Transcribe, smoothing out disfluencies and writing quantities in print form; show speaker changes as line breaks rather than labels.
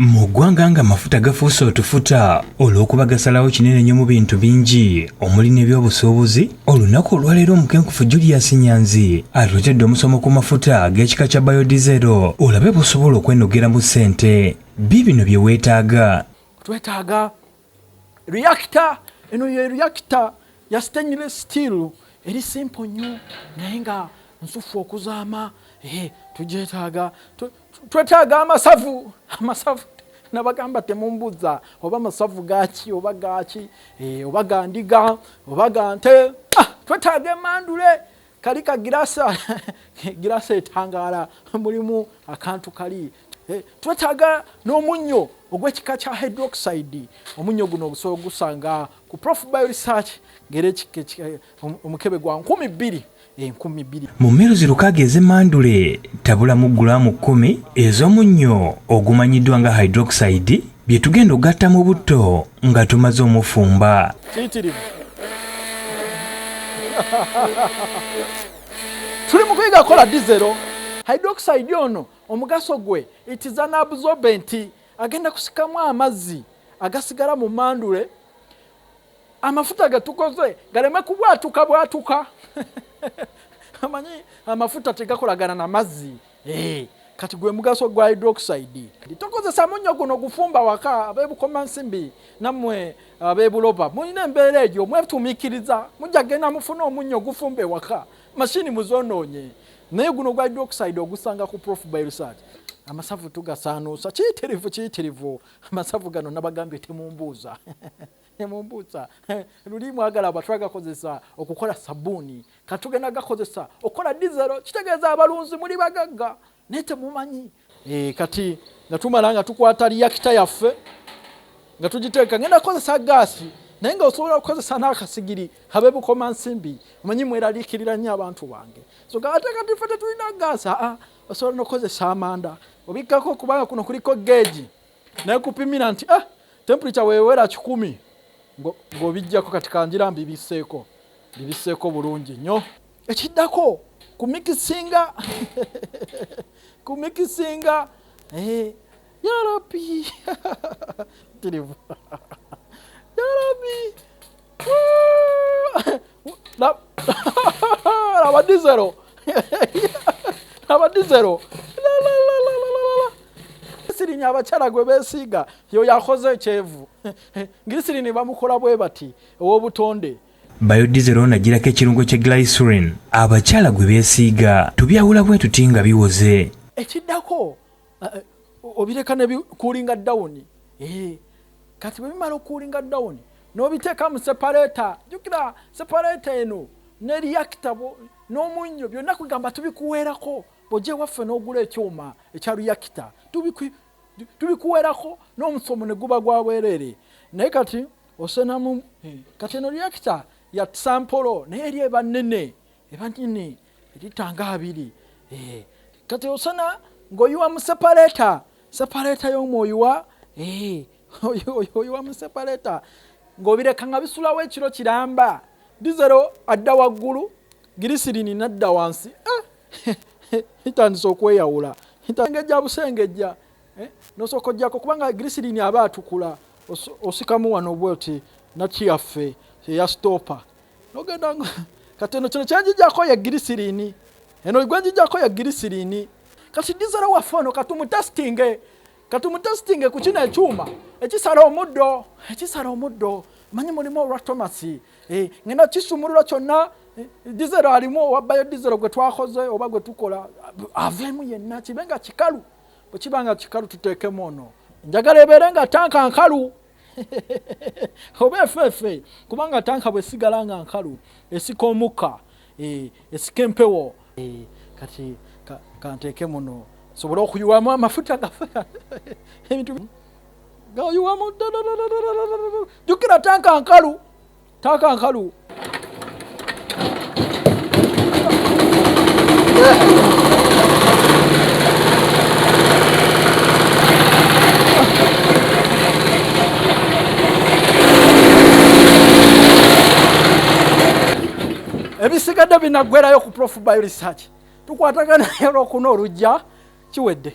Mu ggwanga nga amafuta gafuuse otufuta olw'okuba gasalawo kinene nnyo mu bintu bingi omuli n'ebyobusuubuzi, olunaku olwaleero Omukenkufu Julius Nyanzi atuletedde omusomo ku mafuta g'ekika kya Biodiesel olabe busobola okwenogera mu ssente. Bibino bye weetaaga.
Twetaaga reactor, eno ye reactor ya stainless steel eri simple nnyo naye nga nsufu okuzaama. Tugyetaaga. Twetaaga amasavu nabagamba temumbuza oba amasavu gaaki oba gaaki oba gandiga oba gante. Twetaaga emandule kalika girasa etangaala mulimu akantu kali. Twetaaga n'omunnyo ogw'ekika kya hydroxide. Omunnyo guno obusobola gusanga ku Prof Bioresearch ngere omukebe gwa 2,000. Mu mmero zirukaaga ez'emmandule tabulamu gulaamu 10 ez'omunnyo ogumanyiddwa nga hydroxide bye tugenda ogatta mu butto nga tumaze omufumba. Tuli mu kuyiga kola diesel. Hydroxide ono omugaso gwe it is an absorbent, agenda kusikamu amazzi agasigala mu mandule amafuta gatukoze galeme kubwatuka. Amanyi amafuta tegakolagana na mazzi. Kati gwe mugaso gwa hydroxide. Tukozesa munnyo guno gufumba waka abebukoma nsimbi namwe abebuloba. Mulina embeera egyo mwetumikiriza mujja genda mufuna omunnyo gufumbe waka. Mashini muzonoonye. Naye guno gwa hydroxide ogusanga ku Prof Bioresearch. Amasavu tugasaanuusa kiyitirivu. Amasavu gano nabagambye temumbuuza. Mumbuuza. Luli mwagala abatwaga kozesa okukola sabuni. Katugenda gakozesa okola diesel. Kitegeeza abalunzi muli bagagga. Nete mumanyi. Kati nga tumala nga tukwata reactor yaffe nga tugiteeka ngenda kozesa gaasi. Naye nga osobola okukozesa n'akasigiri abebukoma nsimbi. Omanyi mweraliikirira nnyo abantu bange. So ate kati ffe tetulina gaasi. Osobola n'okozesa amanda. Obikkako kubanga kuno kuliko geegi. Naye kupimira nti temperature weewera 10. Ng'obijjako kati kanjira mbibiseeko. Bibiseeko bulungi nnyo. Ekiddako kumikisinga. Kumikisinga. Yarabi. Tirivu. Yarabi. Laba diesel. Laba diesel. Glycerin abakyala gwe beesiga yo yakoze ekyevu. Glycerin bamukola bwe bati ow'obutonde.
Biodiesel onagirako ekirungo kye glycerin abakyala gwe beesiga tubyawula bwe tuti nga biwoze.
Ekiddako obireka ne bikuulinga down. Kati bwe bimala okuulinga down n'obiteeka mu separator. Jukira separator eno ne reactor n'omunnyo byonna kugamba tubikuweerako. Bw'ojja waffe n'ogula ekyuma ekya reactor tubikuweerako n'omusomo ne guba gwa bwereere. Naye kati osenamu kati eno reactor ya sampolo naye eri eba nnene eritanga 2. Kati osena ng'oyiwa mu separator y'omwoyiwa oyiwa mu separator ng'obireka nga bisulawo ekiro kiramba. Diesel adda waggulu, glycerin nadda wansi. Hitandise okweyawula. Hitangejja busengejja. Nosooka ojjako kubanga glycerin aba atukula. Osikamu wano bwoti nakiyaffe eya stopper. Nogenda kati eno kino kyanjijjako ya glycerin. Eno gwanjijjako ya glycerin. Kati diesel waffe ono katumutestinge ku kino ekyuma ekisala omuddo. Manyi mulimu olwatomasi. Ngenda kisumulula kyonna diesel alimu owa biodiesel gwe twakoze oba gwe tukola aveemu yenna kibenga kikalu. Bwe kibanga kikalu tuteekemu ono. Njagala ebeere nga tanka nkalu. Oba effeeffe kubanga tanka bwe sigala nga nkalu esika omukka esika empewo. Kati kanteeke muno sobola okuyiwamu amafuta gaffe ebintu gayiwamu. Jukira tanka nkalu. Ebisigadde binaggwerayo ku Prof Bioresearch. Tukwatagana olwokuna olujja kiwedde.